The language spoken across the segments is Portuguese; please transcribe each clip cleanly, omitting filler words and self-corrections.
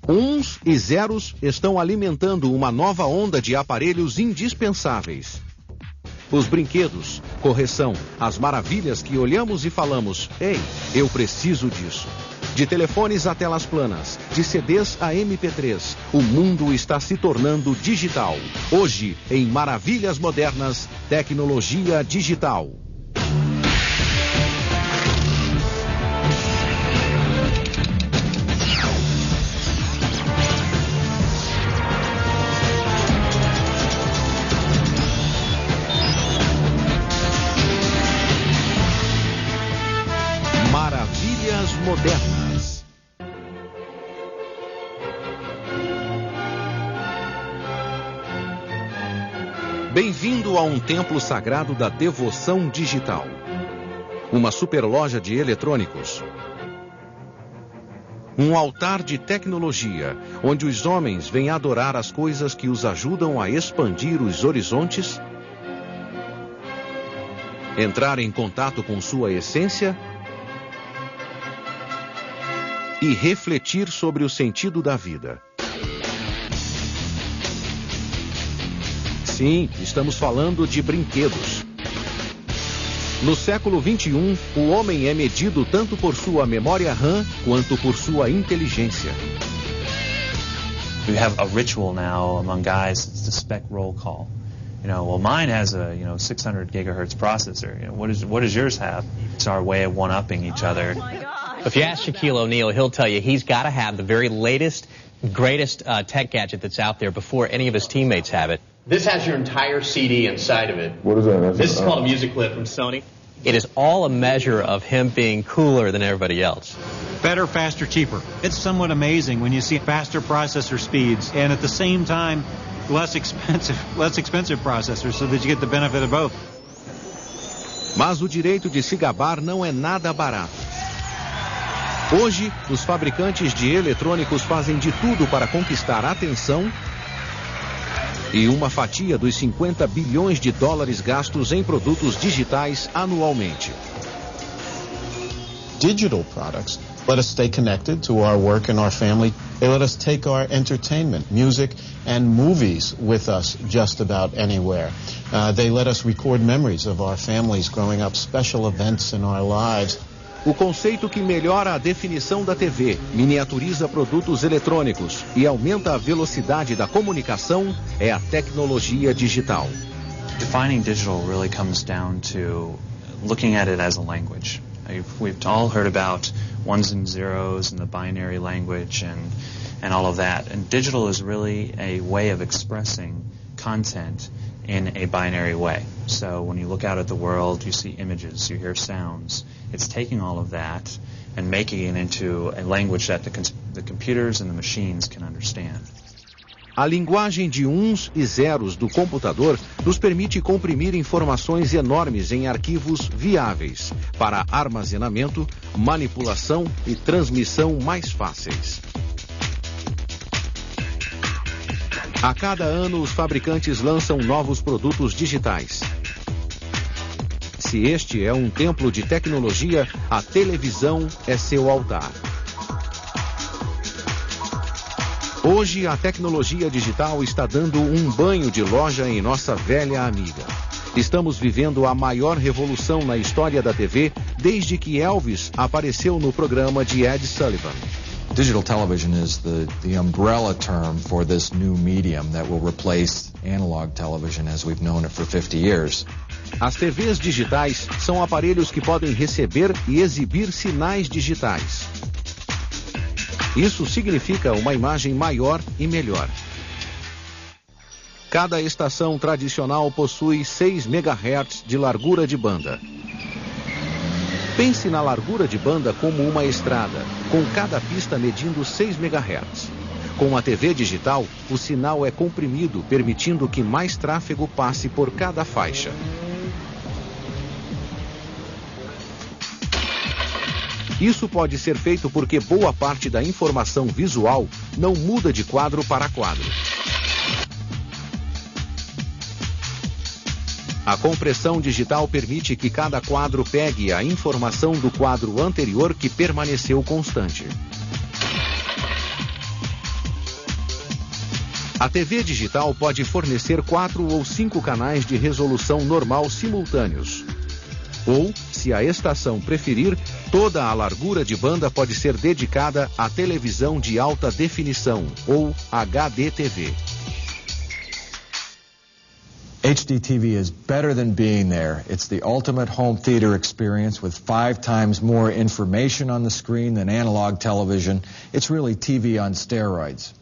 Uns e zeros estão alimentando uma nova onda de aparelhos indispensáveis. Os brinquedos, correção, as maravilhas que olhamos e falamos, ei, eu preciso disso. De telefones a telas planas, de CDs a MP3, o mundo está se tornando digital. Hoje, em Maravilhas Modernas, tecnologia digital. Maravilhas Modernas. Bem-vindo a um templo sagrado da devoção digital. Uma superloja de eletrônicos. Um altar de tecnologia, onde os homens vêm adorar as coisas que os ajudam a expandir os horizontes, entrar em contato com sua essência e refletir sobre o sentido da vida. Sim, estamos falando de brinquedos. No século XXI, o homem é medido tanto por sua memória RAM quanto por sua inteligência. We have a ritual now among guys, it's the spec roll call. Well, mine has a 600 gigahertz processor. What does yours have? It's our way of one-upping each other. Oh my gosh. If you ask Shaquille O'Neal, he'll tell you he's got to have the very latest, greatest tech gadget that's out there before any of his teammates have it. This has your entire CD inside of it. What is that? This is called a music clip from Sony. It is all a measure of him being cooler than everybody else. Better, faster, cheaper. It's somewhat amazing when you see faster processor speeds and at the same time less expensive processors so that you get the benefit of both. Mas o direito de se gabar não é nada barato. Hoje, os fabricantes de eletrônicos fazem de tudo para conquistar a atenção e uma fatia dos 50 bilhões de dólares gastos em produtos digitais anualmente. Digital products let us stay connected to our work and our family. They let us take our entertainment, music, and movies with us just about anywhere. They let us record memories of our families growing up, special events in our lives. O conceito que melhora a definição da TV, miniaturiza produtos eletrônicos e aumenta a velocidade da comunicação é a tecnologia digital. Defining digital really comes down to looking at it as a language. We've all heard about ones and zeros and the binary language and all of that. And digital is really a way of expressing content in a binary way. So when you look out at the world, you see images, you hear sounds. It's taking all of that and making it into a language that the computers and the machines can understand. A linguagem de uns e zeros do computador nos permite comprimir informações enormes em arquivos viáveis para armazenamento, manipulação e transmissão mais fáceis. A cada ano, os fabricantes lançam novos produtos digitais. Se este é um templo de tecnologia, a televisão é seu altar. Hoje, a tecnologia digital está dando um banho de loja em nossa velha amiga. Estamos vivendo a maior revolução na história da TV desde que Elvis apareceu no programa de Ed Sullivan. Digital television is the umbrella term for this new medium that will replace analog television as we've known it for 50 years. As TVs digitais são aparelhos que podem receber e exibir sinais digitais. Isso significa uma imagem maior e melhor. Cada estação tradicional possui 6 MHz de largura de banda. Pense na largura de banda como uma estrada, com cada pista medindo 6 MHz. Com a TV digital, o sinal é comprimido, permitindo que mais tráfego passe por cada faixa. Isso pode ser feito porque boa parte da informação visual não muda de quadro para quadro. A compressão digital permite que cada quadro pegue a informação do quadro anterior que permaneceu constante. A TV digital pode fornecer 4 ou 5 canais de resolução normal simultâneos. Ou, se a estação preferir, toda a largura de banda pode ser dedicada à televisão de alta definição, ou HDTV. HDTV is better than being there. It's the ultimate home theater experience with 5 times more information on the screen than analog television. It's really TV on steroids.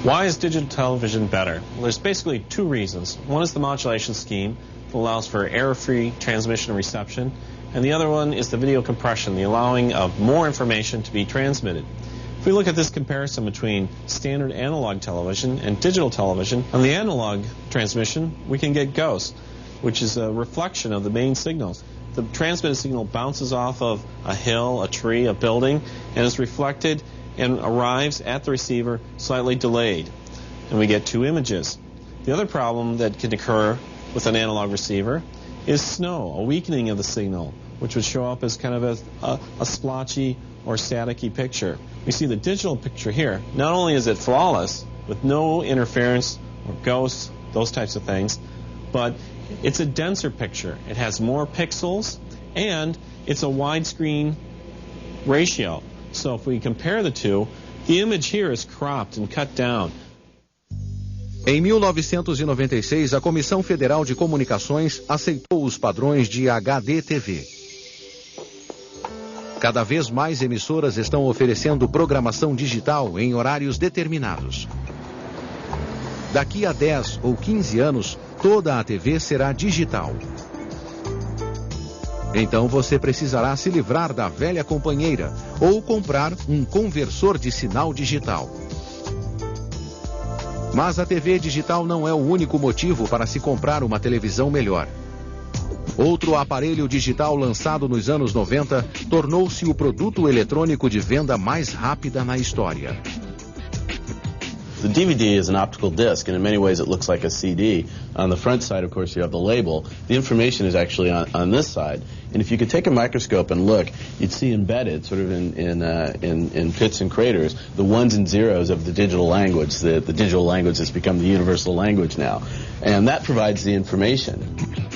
Why is digital television better? Well, there's basically 2 reasons. One is the modulation scheme that allows for error-free transmission and reception, and the other one is the video compression, the allowing of more information to be transmitted. If we look at this comparison between standard analog television and digital television, on the analog transmission, we can get ghosts, which is a reflection of the main signals. The transmitted signal bounces off of a hill, a tree, a building, and is reflected and arrives at the receiver slightly delayed. And we get 2 images. The other problem that can occur with an analog receiver is snow, a weakening of the signal, which would show up as kind of a splotchy or staticky picture. We see the digital picture here. Not only is it flawless, with no interference or ghosts, those types of things, but it's a denser picture. It has more pixels, and it's a widescreen ratio. So if we compare the two, the image here is cropped and cut down. Em 1996, a Comissão Federal de Comunicações aceitou os padrões de HDTV. Cada vez mais emissoras estão oferecendo programação digital em horários determinados. Daqui a 10 ou 15 anos, toda a TV será digital. Então você precisará se livrar da velha companheira ou comprar um conversor de sinal digital. Mas a TV digital não é o único motivo para se comprar uma televisão melhor. Outro aparelho digital lançado nos anos 90 tornou-se o produto eletrônico de venda mais rápida na história. The DVD is an optical disc, and in many ways it looks like a CD. On the front side, of course, you have the label. The information is actually on this side. And if you could take a microscope and look, you'd see embedded, sort of in pits and craters, the ones and zeros of the digital language. The digital language has become the universal language now. And that provides the information.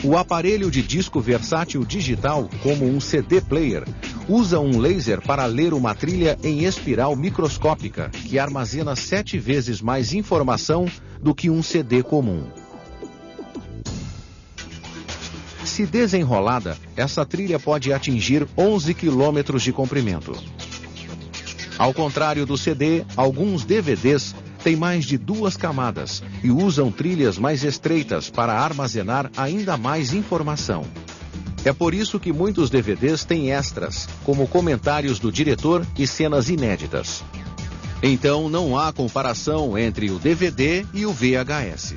O aparelho de disco versátil digital, como um CD player, usa um laser para ler uma trilha em espiral microscópica, que armazena 7 vezes mais informação do que um CD comum. Se desenrolada, essa trilha pode atingir 11 km de comprimento. Ao contrário do CD, alguns DVDs têm mais de 2 camadas e usam trilhas mais estreitas para armazenar ainda mais informação. É por isso que muitos DVDs têm extras, como comentários do diretor e cenas inéditas. Então não há comparação entre o DVD e o VHS.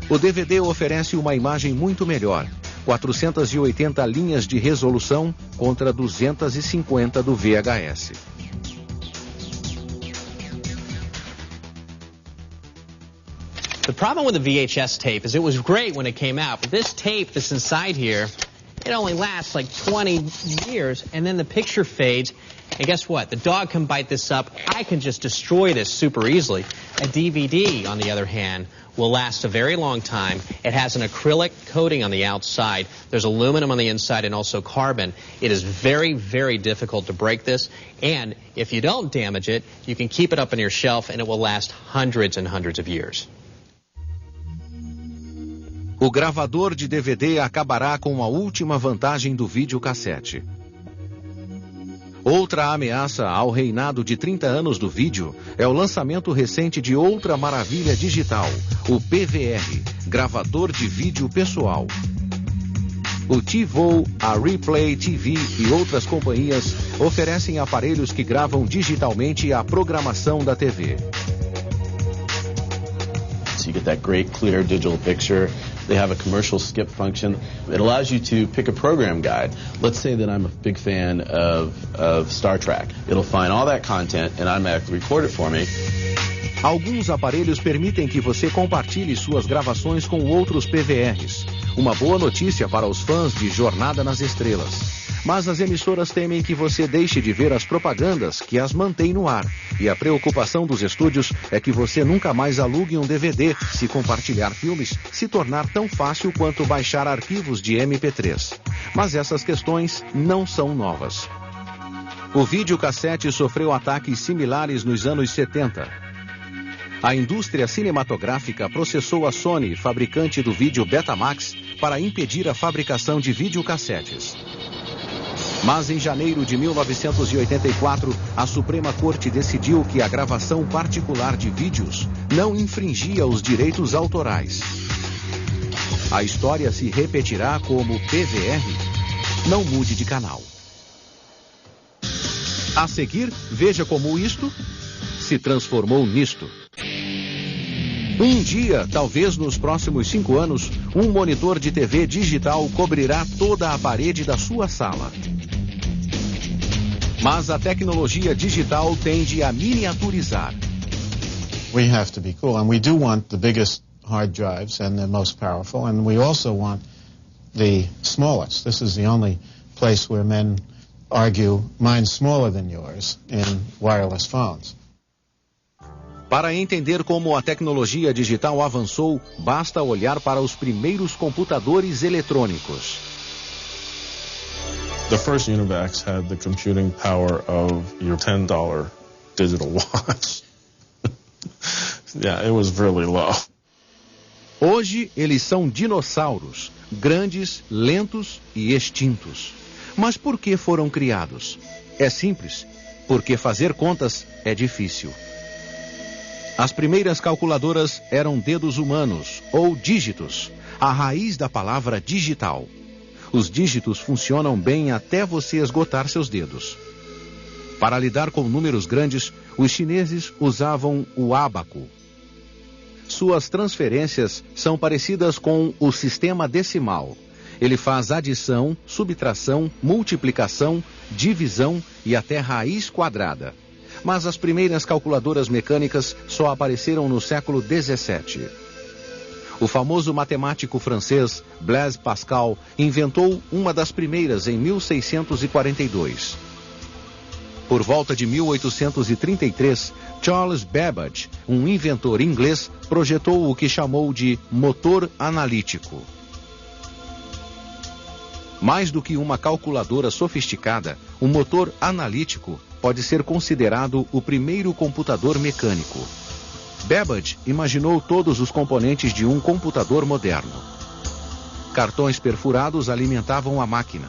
O DVD oferece uma imagem muito melhor, 480 linhas de resolução contra 250 do VHS. The problem with the VHS tape is it was great when it came out, but this tape that's inside here, it only lasts like 20 years, and then the picture fades, and guess what? The dog can bite this up. I can just destroy this super easily. A DVD, on the other hand, will last a very long time. It has an acrylic coating on the outside. There's aluminum on the inside and also carbon. It is very, very difficult to break this, and if you don't damage it, you can keep it up on your shelf, and it will last hundreds and hundreds of years. O gravador de DVD acabará com a última vantagem do videocassete. Outra ameaça ao reinado de 30 anos do vídeo é o lançamento recente de outra maravilha digital, o PVR, gravador de vídeo pessoal. O TiVo, a Replay TV e outras companhias oferecem aparelhos que gravam digitalmente a programação da TV. So you get that great clear digital picture. They have a commercial skip function. It allows you to pick a program guide. Let's say that I'm a big fan of Star Trek. It'll find all that content and automatically record it for me. Alguns aparelhos permitem que você compartilhe suas gravações com outros PVRs. Uma boa notícia para os fãs de Jornada nas Estrelas. Mas as emissoras temem que você deixe de ver as propagandas que as mantêm no ar. E a preocupação dos estúdios é que você nunca mais alugue um DVD se compartilhar filmes se tornar tão fácil quanto baixar arquivos de MP3. Mas essas questões não são novas. O videocassete sofreu ataques similares nos anos 70. A indústria cinematográfica processou a Sony, fabricante do vídeo Betamax, para impedir a fabricação de videocassetes. Mas em janeiro de 1984, a Suprema Corte decidiu que a gravação particular de vídeos não infringia os direitos autorais. A história se repetirá como PVR. Não mude de canal. A seguir, veja como isto se transformou nisto. Um dia, talvez nos próximos 5 anos, um monitor de TV digital cobrirá toda a parede da sua sala. Mas a tecnologia digital tende a miniaturizar. We have to be cool, and we do want the biggest hard drives and the most powerful, and we also want the smallest. This is the only place where men argue mine's smaller than yours in wireless phones. Para entender como a tecnologia digital avançou, basta olhar para os primeiros computadores eletrônicos. The first Univacs had the computing power of your $10 digital watch. Yeah, it was really low. Hoje, eles são dinossauros, grandes, lentos e extintos. Mas por que foram criados? É simples, porque fazer contas é difícil. As primeiras calculadoras eram dedos humanos, ou dígitos, a raiz da palavra digital. Os dígitos funcionam bem até você esgotar seus dedos. Para lidar com números grandes, os chineses usavam o ábaco. Suas transferências são parecidas com o sistema decimal. Ele faz adição, subtração, multiplicação, divisão e até raiz quadrada. Mas as primeiras calculadoras mecânicas só apareceram no século XVII. O famoso matemático francês Blaise Pascal inventou uma das primeiras em 1642. Por volta de 1833, Charles Babbage, um inventor inglês, projetou o que chamou de motor analítico. Mais do que uma calculadora sofisticada, o motor analítico pode ser considerado o primeiro computador mecânico. Babbage imaginou todos os componentes de um computador moderno. Cartões perfurados alimentavam a máquina.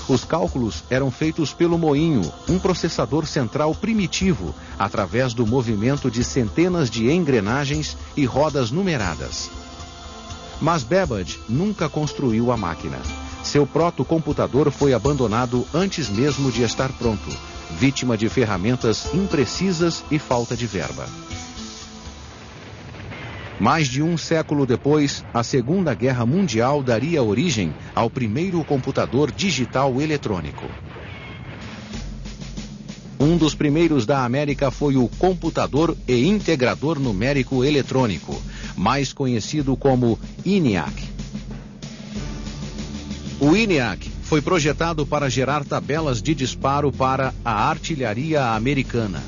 Os cálculos eram feitos pelo moinho, um processador central primitivo, através do movimento de centenas de engrenagens e rodas numeradas. Mas Babbage nunca construiu a máquina. Seu protocomputador foi abandonado antes mesmo de estar pronto, vítima de ferramentas imprecisas e falta de verba. Mais de um século depois, a Segunda Guerra Mundial daria origem ao primeiro computador digital eletrônico. Um dos primeiros da América foi o Computador e Integrador Numérico Eletrônico, mais conhecido como ENIAC. O ENIAC foi projetado para gerar tabelas de disparo para a artilharia americana.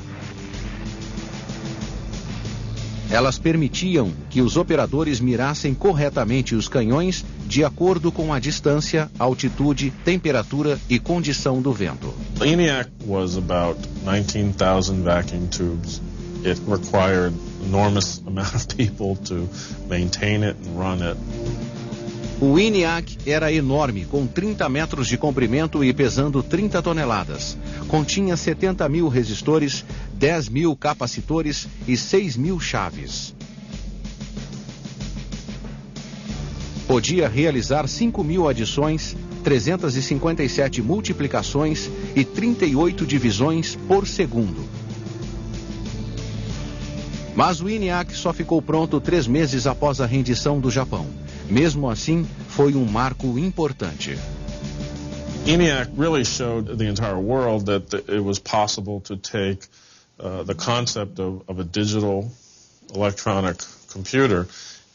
Elas permitiam que os operadores mirassem corretamente os canhões de acordo com a distância, altitude, temperatura e condição do vento. The ENIAC was about 19,000 vacuum tubes. It required enormous amount of people to maintain it and run it. O ENIAC era enorme, com 30 metros de comprimento e pesando 30 toneladas. Continha 70 mil resistores, 10 mil capacitores e 6 mil chaves. Podia realizar 5 mil adições, 357 multiplicações e 38 divisões por segundo. Mas o ENIAC só ficou pronto 3 meses após a rendição do Japão. Mesmo assim, foi um marco importante. ENIAC really showed the entire world that it was possible to take the concept of a digital electronic computer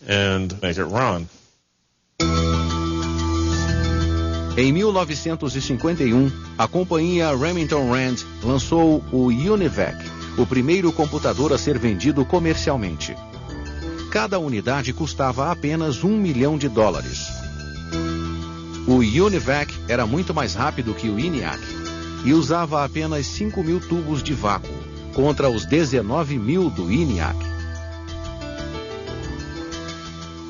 and make it run. Em 1951, a companhia Remington Rand lançou o UNIVAC, o primeiro computador a ser vendido comercialmente. Cada unidade custava apenas $1 milhão. O UNIVAC era muito mais rápido que o ENIAC e usava apenas 5.000 tubos de vácuo, contra os 19.000 do ENIAC.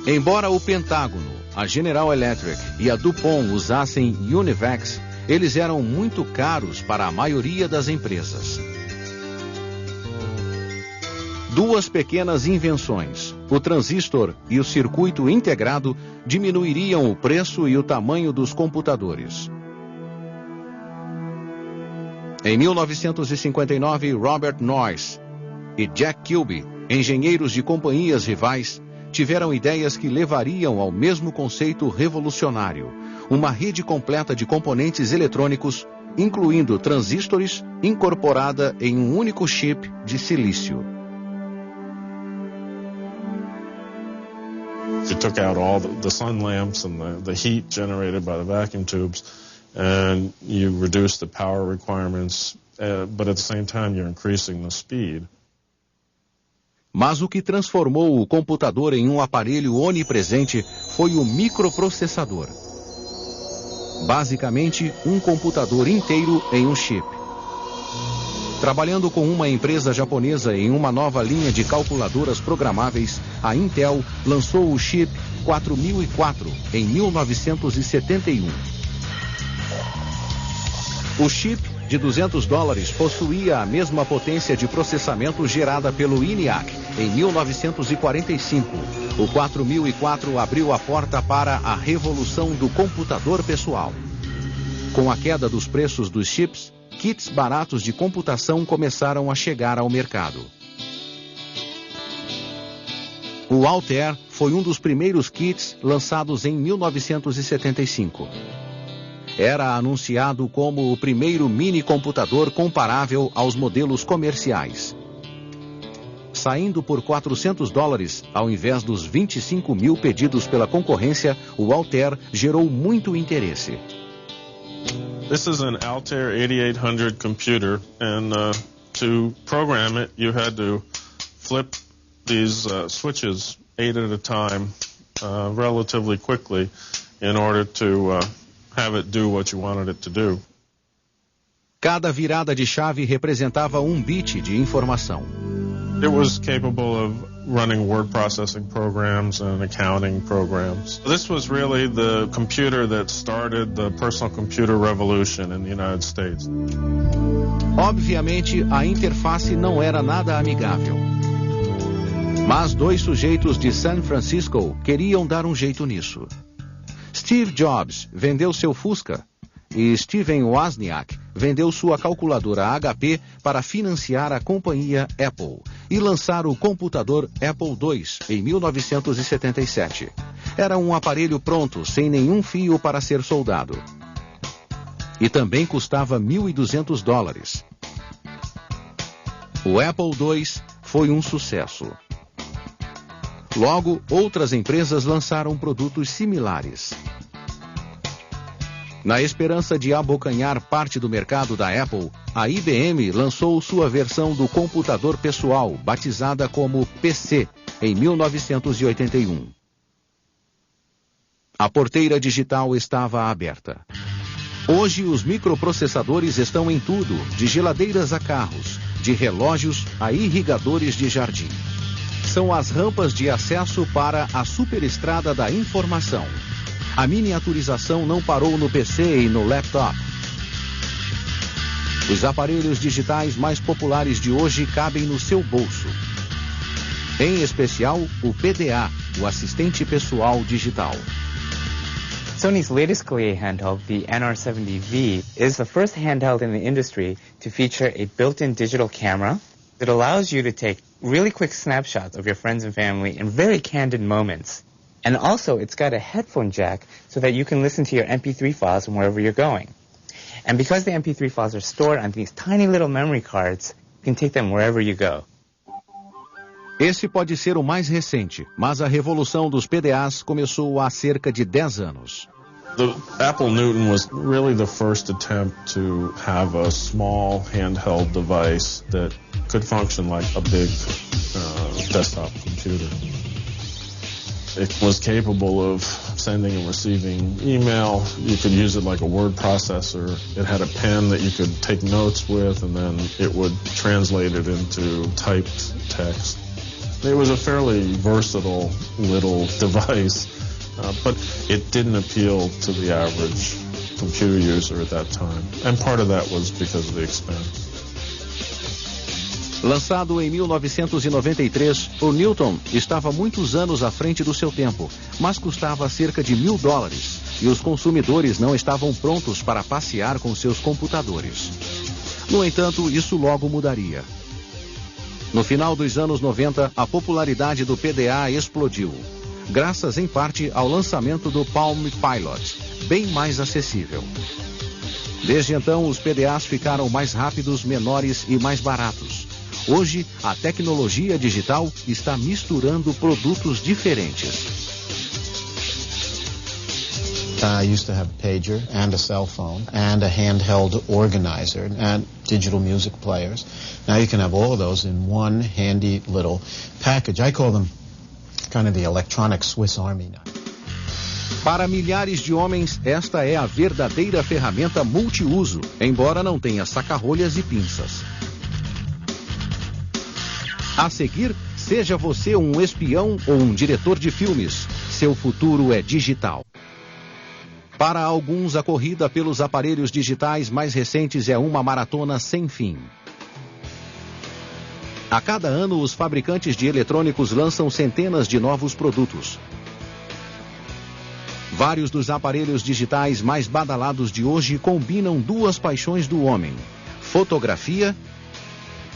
Embora o Pentágono, a General Electric e a DuPont usassem UNIVACs, eles eram muito caros para a maioria das empresas. Duas pequenas invenções, o transistor e o circuito integrado, diminuiriam o preço e o tamanho dos computadores. Em 1959, Robert Noyce e Jack Kilby, engenheiros de companhias rivais, tiveram ideias que levariam ao mesmo conceito revolucionário, uma rede completa de componentes eletrônicos, incluindo transistores, incorporada em um único chip de silício. You took out all the sun lamps and the heat generated by the vacuum tubes, and you reduced the power requirements, but at the same time you're increasing the speed. Mas o que transformou o computador em um aparelho onipresente foi o microprocessador. Basicamente, um computador inteiro em um chip. Trabalhando com uma empresa japonesa em uma nova linha de calculadoras programáveis, a Intel lançou o chip 4004 em 1971. O chip de $200 possuía a mesma potência de processamento gerada pelo ENIAC em 1945. O 4004 abriu a porta para a revolução do computador pessoal. Com a queda dos preços dos chips, kits baratos de computação começaram a chegar ao mercado. O Altair foi um dos primeiros kits lançados em 1975. Era anunciado como o primeiro mini-computador comparável aos modelos comerciais. Saindo por $400 ao invés dos 25.000 pedidos pela concorrência, o Altair gerou muito interesse. This is an Altair 8800 computer, and to program it, you had to flip these switches 8 at a time relatively quickly in order to have it do what you wanted it to do. Cada virada de chave representava um bit de informação. It was capable of running word processing programs and accounting programs. This was really the computer that started the personal computer revolution in the United States. Obviamente, a interface não era nada amigável. Mas dois sujeitos de San Francisco queriam dar um jeito nisso. Steve Jobs vendeu seu Fusca e Steven Wozniak vendeu sua calculadora HP para financiar a companhia Apple e lançar o computador Apple II em 1977. Era um aparelho pronto, sem nenhum fio para ser soldado. E também custava $1.200. O Apple II foi um sucesso. Logo, outras empresas lançaram produtos similares. Na esperança de abocanhar parte do mercado da Apple, a IBM lançou sua versão do computador pessoal, batizada como PC, em 1981. A porteira digital estava aberta. Hoje, os microprocessadores estão em tudo, de geladeiras a carros, de relógios a irrigadores de jardim. São as rampas de acesso para a superestrada da informação. A miniaturização não parou no PC e no laptop. Os aparelhos digitais mais populares de hoje cabem no seu bolso. Em especial, o PDA, o assistente pessoal digital. Sony's latest Collier handheld, the NR70V, is the first handheld in the industry to feature a built-in digital camera that allows you to take really quick snapshots of your friends and family in very candid moments. And also, it's got a headphone jack so that you can listen to your MP3 files from wherever you're going. And because the MP3 files are stored on these tiny little memory cards, you can take them wherever you go. Esse pode ser o mais recente, mas a revolução dos PDAs começou há cerca de 10 anos. The Apple Newton was really the first attempt to have a small handheld device that could function like a big desktop computer. It was capable of sending and receiving email. You could use it like a word processor. It had a pen that you could take notes with, and then it would translate it into typed text. It was a fairly versatile little device, but it didn't appeal to the average computer user at that time. And part of that was because of the expense. Lançado em 1993, o Newton estava muitos anos à frente do seu tempo, mas custava cerca de $1.000 e os consumidores não estavam prontos para passear com seus computadores. No entanto, isso logo mudaria. No final dos anos 90, a popularidade do PDA explodiu, graças em parte ao lançamento do Palm Pilot, bem mais acessível. Desde então, os PDAs ficaram mais rápidos, menores e mais baratos. Hoje, a tecnologia digital está misturando produtos diferentes. I used to have a pager and a cell phone and a handheld organizer and digital music players. Now you can have all of those in one handy little package. I call them kind of the electronic Swiss Army knife. Para milhares de homens, esta é a verdadeira ferramenta multiuso, embora não tenha saca-rolhas e pinças. A seguir, seja você um espião ou um diretor de filmes, seu futuro é digital. Para alguns, a corrida pelos aparelhos digitais mais recentes é uma maratona sem fim. A cada ano, os fabricantes de eletrônicos lançam centenas de novos produtos. Vários dos aparelhos digitais mais badalados de hoje combinam duas paixões do homem: fotografia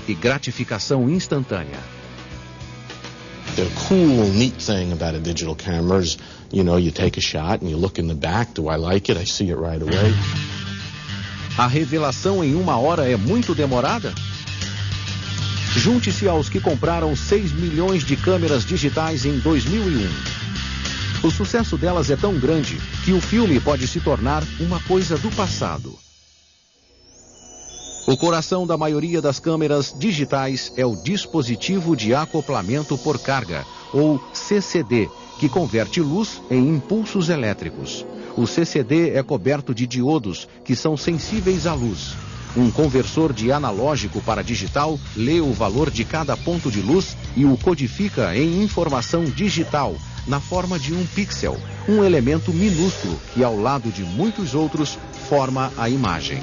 e gratificação instantânea. The cool, neat thing about a digital camera is, you take a shot and you look in the back. Do I like it? I see it right away. A revelação em 1 hora é muito demorada? Junte-se aos que compraram 6 milhões de câmeras digitais em 2001. O sucesso delas é tão grande que o filme pode se tornar uma coisa do passado. O coração da maioria das câmeras digitais é o dispositivo de acoplamento por carga, ou CCD, que converte luz em impulsos elétricos. O CCD é coberto de diodos, que são sensíveis à luz. Um conversor de analógico para digital lê o valor de cada ponto de luz e o codifica em informação digital, na forma de um pixel, um elemento minúsculo que, ao lado de muitos outros, forma a imagem.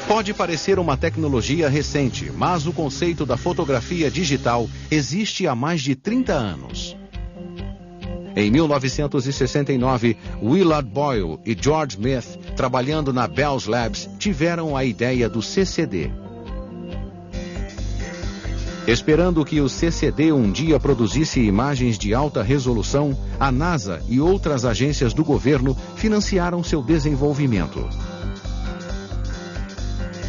Pode parecer uma tecnologia recente, mas o conceito da fotografia digital existe há mais de 30 anos. Em 1969, Willard Boyle e George Smith, trabalhando na Bell Labs, tiveram a ideia do CCD. Esperando que o CCD um dia produzisse imagens de alta resolução, a NASA e outras agências do governo financiaram seu desenvolvimento.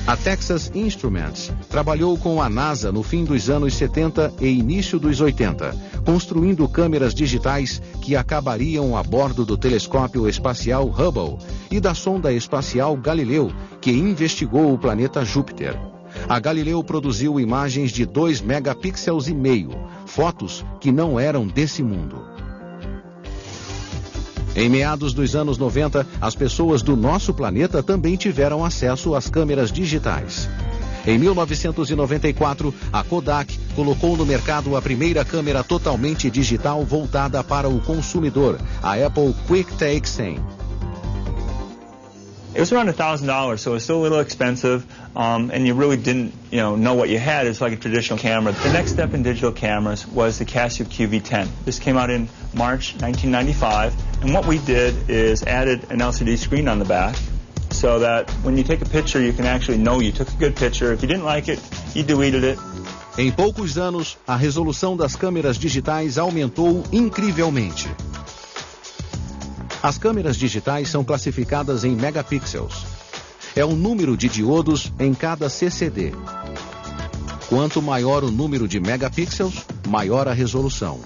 A Texas Instruments trabalhou com a NASA no fim dos anos 70 e início dos 80, construindo câmeras digitais que acabariam a bordo do telescópio espacial Hubble e da sonda espacial Galileu, que investigou o planeta Júpiter. A Galileu produziu imagens de 2,5 megapixels, fotos que não eram desse mundo. Em meados dos anos 90, as pessoas do nosso planeta também tiveram acesso às câmeras digitais. Em 1994, a Kodak colocou no mercado a primeira câmera totalmente digital voltada para o consumidor, a Apple QuickTake 100. It was around $1,000, so it was still a little expensive, and you really didn't, know what you had. It was like a traditional camera. The next step in digital cameras was the Casio QV10. This came out in March 1995, and what we did is added an LCD screen on the back, so that when you take a picture, you can actually know you took a good picture. If you didn't like it, you deleted it. Em poucos anos, a resolução das câmeras digitais aumentou incrivelmente. As câmeras digitais são classificadas em megapixels. É o número de diodos em cada CCD. Quanto maior o número de megapixels, maior a resolução.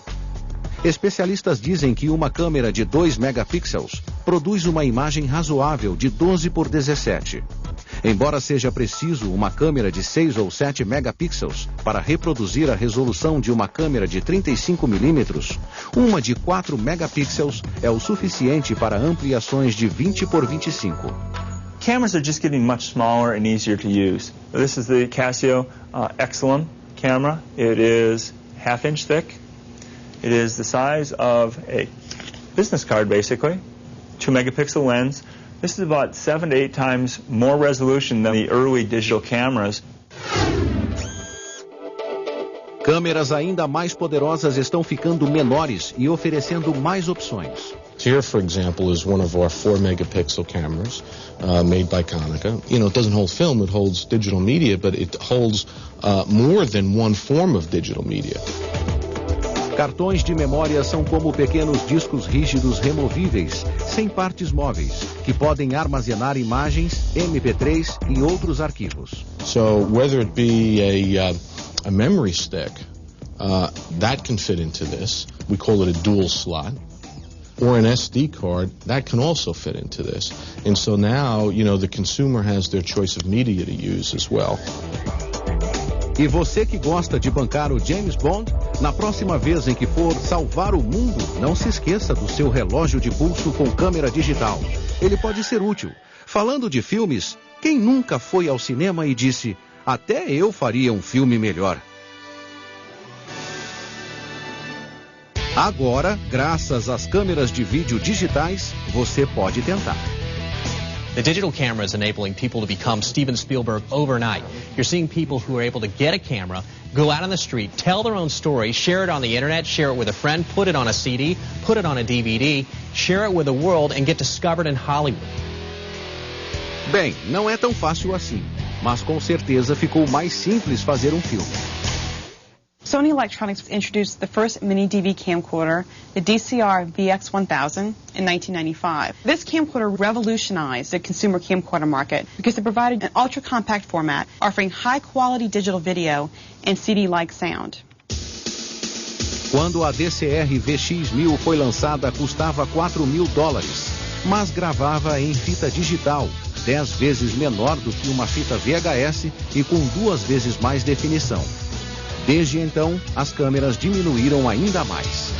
Especialistas dizem que uma câmera de 2 megapixels produz uma imagem razoável de 12 por 17. Embora seja preciso uma câmera de 6 ou 7 megapixels para reproduzir a resolução de uma câmera de 35 milímetros, uma de 4 megapixels é o suficiente para ampliações de 20 por 25. Cameras are just getting much smaller and easier to use. This is the Casio Exelum camera. It is half-inch thick. It is the size of a business card, basically. 2 megapixel lens. This is about 7 to 8 times more resolution than the early digital cameras. Câmeras ainda mais poderosas estão ficando menores e oferecendo mais opções. Here, for example, is one of our 4 megapixel cameras made by Konica. You know, it doesn't hold film, it holds digital media, but it holds more than one form of digital media. Cartões de memória são como pequenos discos rígidos removíveis, sem partes móveis, que podem armazenar imagens, MP3 e outros arquivos. So, whether it be a memory stick, that can fit into this. We call it a dual slot. Or an SD card, that can also fit into this. And so now, you know, the consumer has their choice of media to use as well. E você que gosta de bancar o James Bond, na próxima vez em que for salvar o mundo, não se esqueça do seu relógio de pulso com câmera digital. Ele pode ser útil. Falando de filmes, quem nunca foi ao cinema e disse, até eu faria um filme melhor? Agora, graças às câmeras de vídeo digitais, você pode tentar. The digital camera is enabling people to become Steven Spielberg overnight. You're seeing people who are able to get a camera, go out on the street, tell their own story, share it on the internet, share it with a friend, put it on a CD, put it on a DVD, share it with the world, and get discovered in Hollywood. Bem, não é tão fácil assim, mas com certeza ficou mais simples fazer um filme. Sony Electronics introduced the first mini-DV camcorder, the DCR VX1000, in 1995. This camcorder revolutionized the consumer camcorder market because it provided an ultra-compact format offering high-quality digital video and CD-like sound. Quando a DCR VX1000 foi lançada, custava $4.000, mas gravava em fita digital, 10 vezes menor do que uma fita VHS e com 2 vezes mais definição. Desde então, as câmeras diminuíram ainda mais.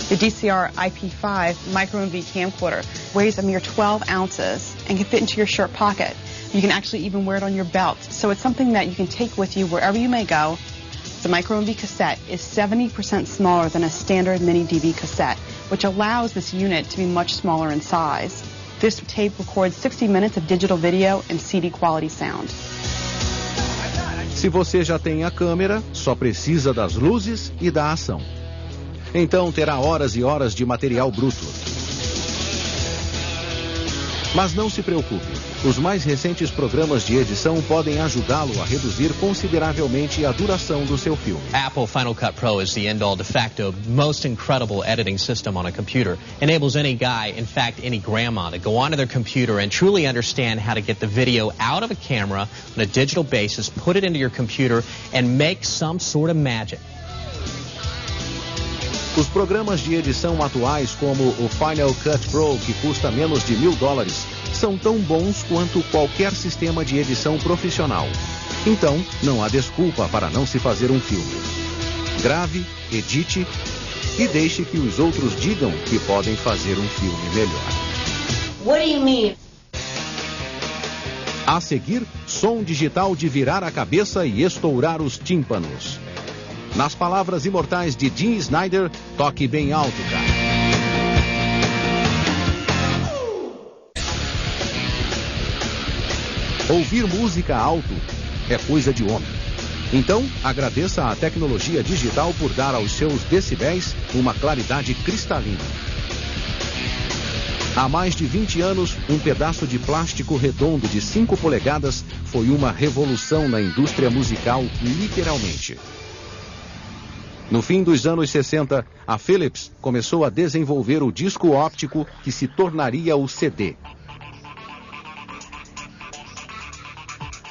The DCR IP5 micro-MV camcorder weighs a mere 12 ounces and can fit into your shirt pocket. You can actually even wear it on your belt. So it's something that you can take with you wherever you may go. The micro-MV cassette is 70% smaller than a standard mini-DV cassette, which allows this unit to be much smaller in size. This tape records 60 minutes of digital video and CD quality sound. Se você já tem a câmera, só precisa das luzes e da ação. Então terá horas e horas de material bruto. Mas não se preocupe, os mais recentes programas de edição podem ajudá-lo a reduzir consideravelmente a duração do seu filme. Apple Final Cut Pro is the end-all de facto most incredible editing system on a computer. Enables any guy, in fact any grandma, to go onto their computer and truly understand how to get the video out of a camera on a digital basis, put it into your computer, and make some sort of magic. Os programas de edição atuais, como o Final Cut Pro, que custa menos de $1.000, são tão bons quanto qualquer sistema de edição profissional. Então, não há desculpa para não se fazer um filme. Grave, edite e deixe que os outros digam que podem fazer um filme melhor. What do you mean? A seguir, som digital de virar a cabeça e estourar os tímpanos. Nas palavras imortais de Gene Snyder, toque bem alto, cara. Ouvir música alto é coisa de homem. Então, agradeça à tecnologia digital por dar aos seus decibéis uma claridade cristalina. Há mais de 20 anos, um pedaço de plástico redondo de 5 polegadas foi uma revolução na indústria musical, literalmente. No fim dos anos 60, a Philips começou a desenvolver o disco óptico que se tornaria o CD.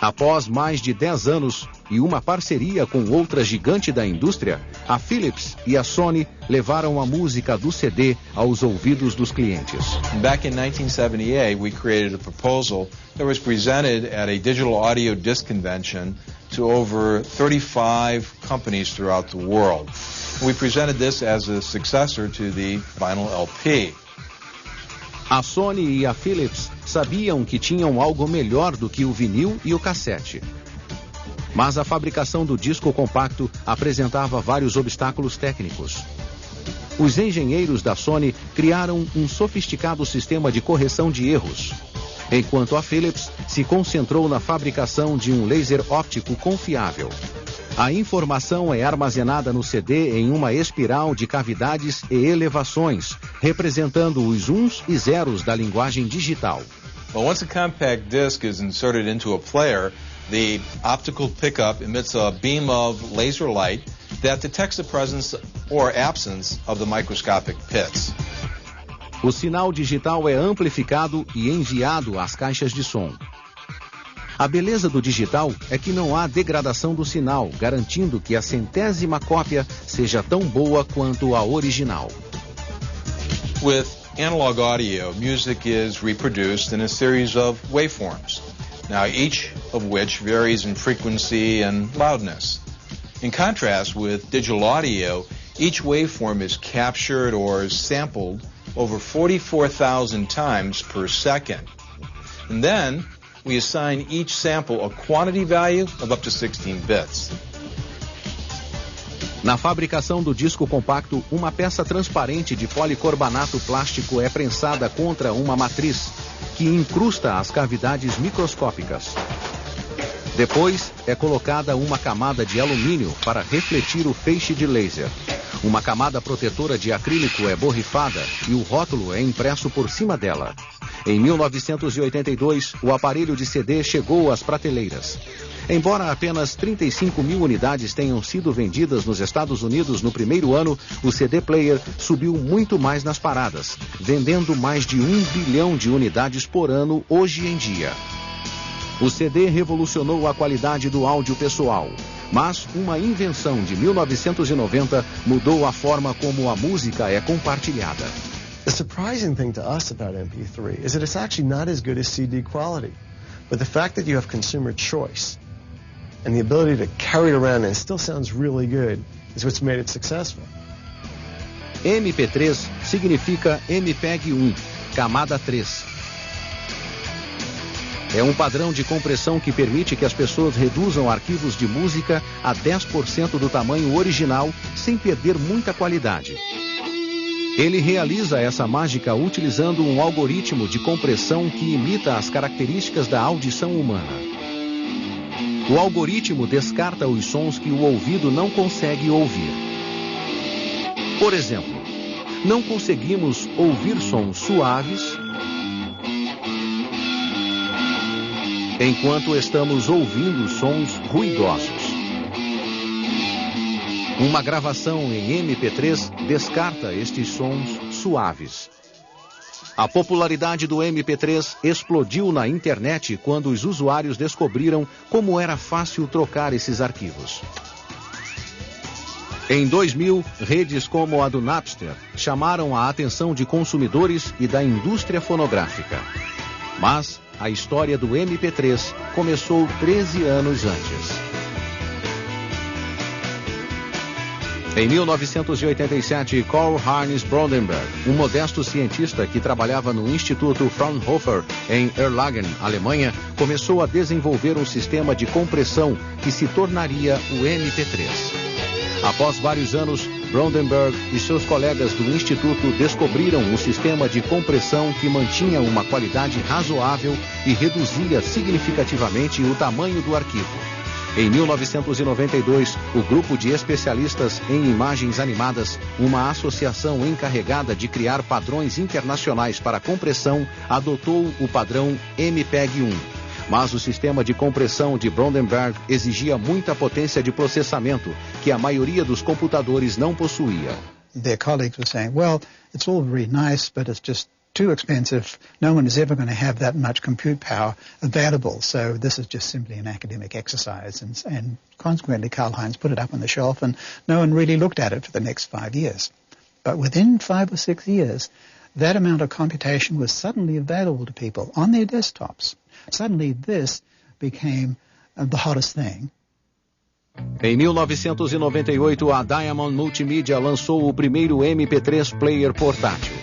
Após mais de 10 anos, e uma parceria com outra gigante da indústria, a Philips e a Sony levaram a música do CD aos ouvidos dos clientes. Back in 1978, we created a proposal that was presented at a digital audio disc convention to over 35 companies throughout the world. We presented this as a successor to the vinyl LP. A Sony e a Philips sabiam que tinham algo melhor do que o vinil e o cassete. Mas a fabricação do disco compacto apresentava vários obstáculos técnicos. Os engenheiros da Sony criaram um sofisticado sistema de correção de erros, enquanto a Philips se concentrou na fabricação de um laser óptico confiável. A informação é armazenada no CD em uma espiral de cavidades e elevações, representando os uns e zeros da linguagem digital. Well, once a compact disc is inserted into a player, the optical pickup emits a beam of laser light that detects the presence or absence of the microscopic pits. O sinal digital é amplificado e enviado às caixas de som. A beleza do digital é que não há degradação do sinal, garantindo que a centésima cópia seja tão boa quanto a original. With analog audio, music is reproduced in a series of waveforms, now each of which varies in frequency and loudness. In contrast with digital audio, each waveform is captured or sampled over 44,000 times per second. And then we assign each sample a quantity value of up to 16 bits. Na fabricação do disco compacto, uma peça transparente de policarbonato plástico é prensada contra uma matriz, que incrusta as cavidades microscópicas. Depois, é colocada uma camada de alumínio para refletir o feixe de laser. Uma camada protetora de acrílico é borrifada e o rótulo é impresso por cima dela. Em 1982, o aparelho de CD chegou às prateleiras. Embora apenas 35 mil unidades tenham sido vendidas nos Estados Unidos no primeiro ano, o CD player subiu muito mais nas paradas, vendendo mais de 1 bilhão de unidades por ano hoje em dia. O CD revolucionou a qualidade do áudio pessoal, mas uma invenção de 1990 mudou a forma como a música é compartilhada. The surprising thing to us about MP3 is that it's actually not as good as CD quality. But the fact that you have consumer choice and the ability to carry it around and it still sounds really good is what's made it successful. MP3 significa MPEG 1, camada 3. É um padrão de compressão que permite que as pessoas reduzam arquivos de música a 10% do tamanho original sem perder muita qualidade. Ele realiza essa mágica utilizando um algoritmo de compressão que imita as características da audição humana. O algoritmo descarta os sons que o ouvido não consegue ouvir. Por exemplo, não conseguimos ouvir sons suaves enquanto estamos ouvindo sons ruidosos. Uma gravação em MP3 descarta estes sons suaves. A popularidade do MP3 explodiu na internet quando os usuários descobriram como era fácil trocar esses arquivos. Em 2000, redes como a do Napster chamaram a atenção de consumidores e da indústria fonográfica. Mas a história do MP3 começou 13 anos antes. Em 1987, Karl-Heinz Brandenburg, um modesto cientista que trabalhava no Instituto Fraunhofer, em Erlangen, Alemanha, começou a desenvolver um sistema de compressão que se tornaria o MP3. Após vários anos, Brandenburg e seus colegas do Instituto descobriram um sistema de compressão que mantinha uma qualidade razoável e reduzia significativamente o tamanho do arquivo. Em 1992, o grupo de especialistas em imagens animadas, uma associação encarregada de criar padrões internacionais para compressão, adotou o padrão MPEG-1. Mas o sistema de compressão de Brandenburg exigia muita potência de processamento, que a maioria dos computadores não possuía. Their colleagues were saying, well, it's all very nice, but it's just too expensive. No one is ever going to have that much compute power available. So this is just simply an academic exercise. And consequently, Karlheinz put it up on the shelf, and no one really looked at it for the next 5 years. But within 5 or 6 years, that amount of computation was suddenly available to people on their desktops. Suddenly this became the hottest thing. Em 1998, a Diamond Multimedia lançou o primeiro MP3 player portátil.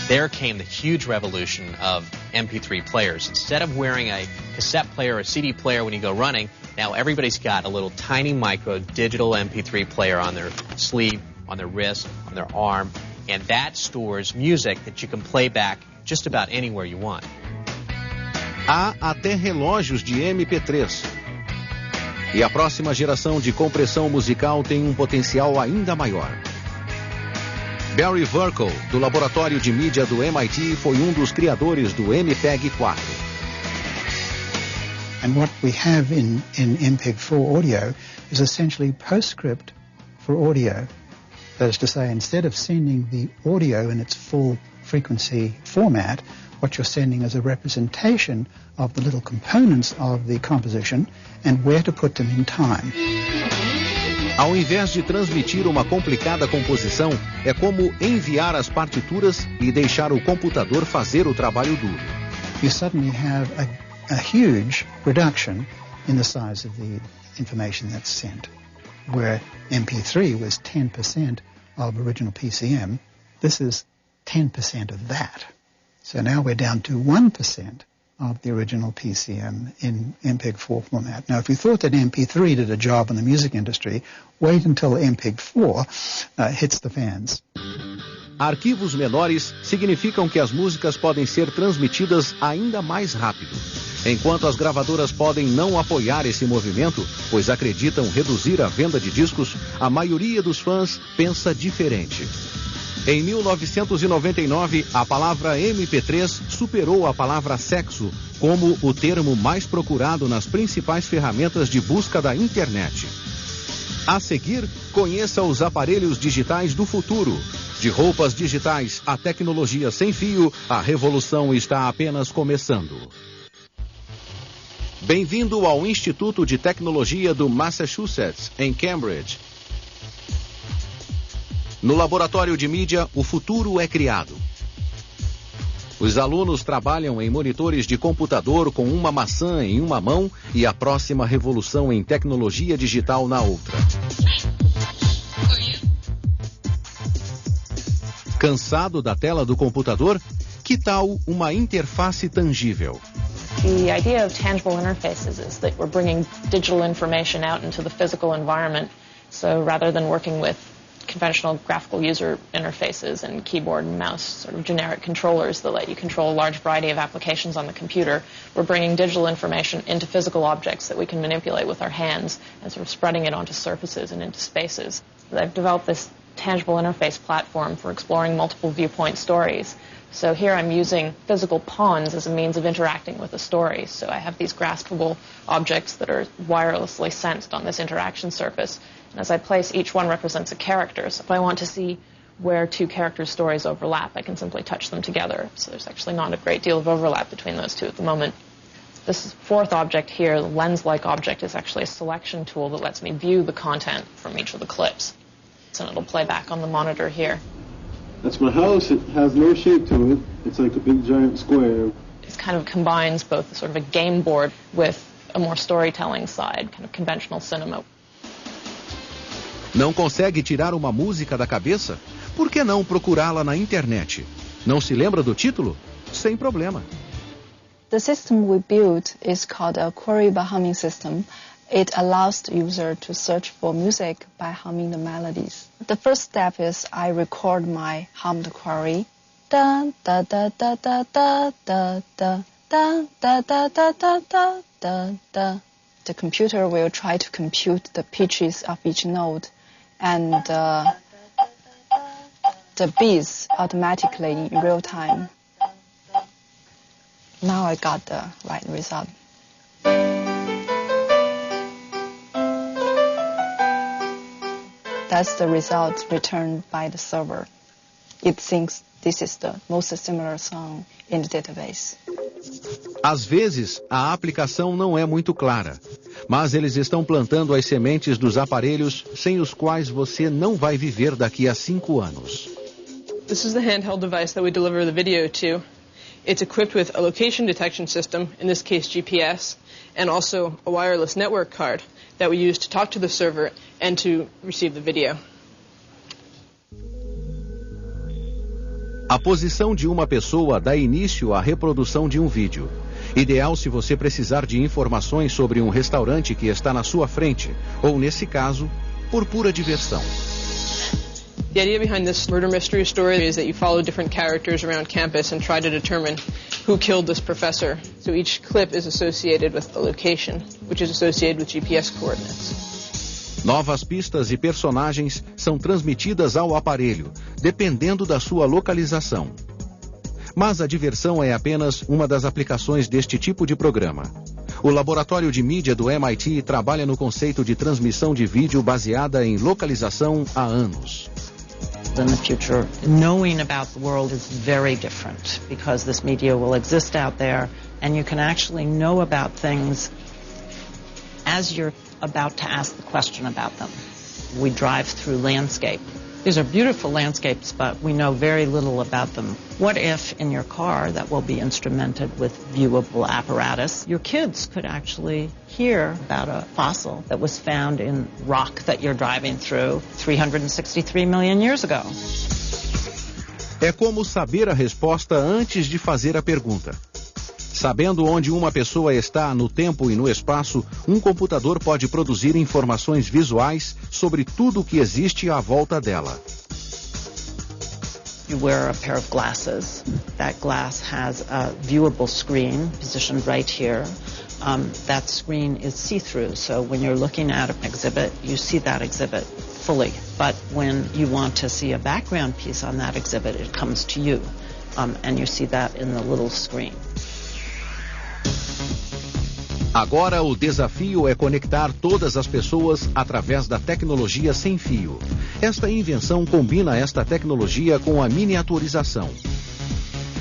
There came the huge revolution of MP3 players. Instead of wearing a cassette player or a CD player when you go running, now everybody's got a little tiny micro digital MP3 player on their sleeve, on their wrist, on their arm, and that stores music that you can play back just about anywhere you want. Há até relógios de MP3. E a próxima geração de compressão musical tem um potencial ainda maior. Barry Verkel, do laboratório de mídia do MIT, foi um dos criadores do MPEG-4. And what we have in MPEG-4 audio is essentially PostScript for audio. That is to say, instead of sending the audio in its full frequency format, what you're sending is a representation of the little components of the composition and where to put them in time. Ao invés de transmitir uma complicada composição, é como enviar as partituras e deixar o computador fazer o trabalho duro. You suddenly have a huge reduction in the size of the information that's sent. Where MP3 was 10% of original PCM, this is 10% of that. So now we're down to 1% of the original PCM in MPEG-4 format. Now, if you thought that MP3 did a job in the music industry, wait until MPEG-4 hits the fans. Arquivos menores significam que as músicas podem ser transmitidas ainda mais rápido. Enquanto as gravadoras podem não apoiar esse movimento, pois acreditam reduzir a venda de discos, a maioria dos fãs pensa diferente. Em 1999, a palavra MP3 superou a palavra sexo como o termo mais procurado nas principais ferramentas de busca da internet. A seguir, conheça os aparelhos digitais do futuro. De roupas digitais a tecnologia sem fio, a revolução está apenas começando. Bem-vindo ao Instituto de Tecnologia do Massachusetts, em Cambridge. No laboratório de mídia, o futuro é criado. Os alunos trabalham em monitores de computador com uma maçã em uma mão e a próxima revolução em tecnologia digital na outra. Cansado da tela do computador? Que tal uma interface tangível? The idea of tangible interfaces is that we're bringing digital information out into the physical environment. So rather than working with conventional graphical user interfaces and keyboard and mouse sort of generic controllers that let you control a large variety of applications on the computer, we're bringing digital information into physical objects that we can manipulate with our hands and sort of spreading it onto surfaces and into spaces. I've developed this tangible interface platform for exploring multiple viewpoint stories. So here I'm using physical pawns as a means of interacting with a story. So I have these graspable objects that are wirelessly sensed on this interaction surface. And as I place, each one represents a character. So if I want to see where two characters' stories overlap, I can simply touch them together. So there's actually not a great deal of overlap between those two at the moment. This fourth object here, the lens-like object, is actually a selection tool that lets me view the content from each of the clips. So it'll play back on the monitor here. That's my house. It has no shape to it. It's like a big giant square. It kind of combines both sort of a game board with a more storytelling side, kind of conventional cinema. Não consegue tirar uma música da cabeça? Por que não procurá-la na internet? Não se lembra do título? Sem problema. The system we built is called a query by humming system. It allows the user to search for music by humming the melodies. The first step is I record my hummed query. Da da da da da da da da da da da da da da da. The computer will try to compute the pitches of each note and the beats automatically in real time. Now I got the right result. That's the result returned by the server. It thinks this is the most similar song in the database. Às vezes, a aplicação não é muito clara, mas eles estão plantando as sementes dos aparelhos sem os quais você não vai viver daqui a 5 anos. This is the handheld device that we deliver the video to. It's equipped with a location detection system, in this case GPS, and also a wireless network card that we use to talk to the server and to receive the video. A posição de uma pessoa dá início à reprodução de um vídeo. Ideal se você precisar de informações sobre um restaurante que está na sua frente, ou nesse caso, por pura diversão. The idea behind this murder mystery story is that you follow different characters around campus and try to determine who killed this professor. So each clip is associated with a location, which is associated with GPS coordinates. Novas pistas e personagens são transmitidas ao aparelho, dependendo da sua localização. Mas a diversão é apenas uma das aplicações deste tipo de programa. O laboratório de mídia do MIT trabalha no conceito de transmissão de vídeo baseada em localização há anos. In the future, knowing about the world is very different because this media will exist out there and you can actually know about things as you're about to ask the question about them. We drive through landscape. These are beautiful landscapes, but we know very little about them. What if in your car that will be instrumented with viewable apparatus, your kids could actually hear about a fossil that was found in rock that you're driving through 363 million years ago? É como saber a resposta antes de fazer a pergunta. Sabendo onde uma pessoa está no tempo e no espaço, um computador pode produzir informações visuais sobre tudo o que existe à volta dela. You wear a pair of glasses. That glass has a viewable screen positioned right here. That screen is see-through, so when you're looking at an exhibit, you see that exhibit fully. But when you want to see a background piece on that exhibit, it comes to you, and you see that in the little screen. Agora o desafio é conectar todas as pessoas através da tecnologia sem fio. Esta invenção combina esta tecnologia com a miniaturização.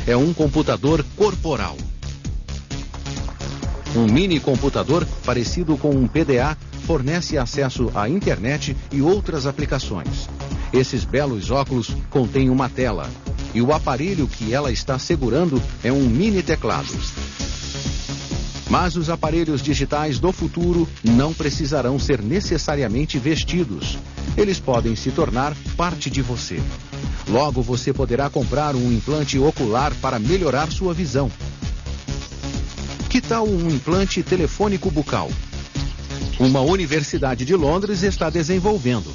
É um computador corporal. Um mini computador parecido com um PDA fornece acesso à internet e outras aplicações. Esses belos óculos contêm uma tela e o aparelho que ela está segurando é um mini teclado. Mas os aparelhos digitais do futuro não precisarão ser necessariamente vestidos. Eles podem se tornar parte de você. Logo, você poderá comprar um implante ocular para melhorar sua visão. Que tal um implante telefônico bucal? Uma universidade de Londres está desenvolvendo.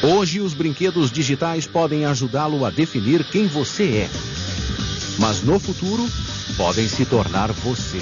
Hoje, os brinquedos digitais podem ajudá-lo a definir quem você é. Mas no futuro, podem se tornar você.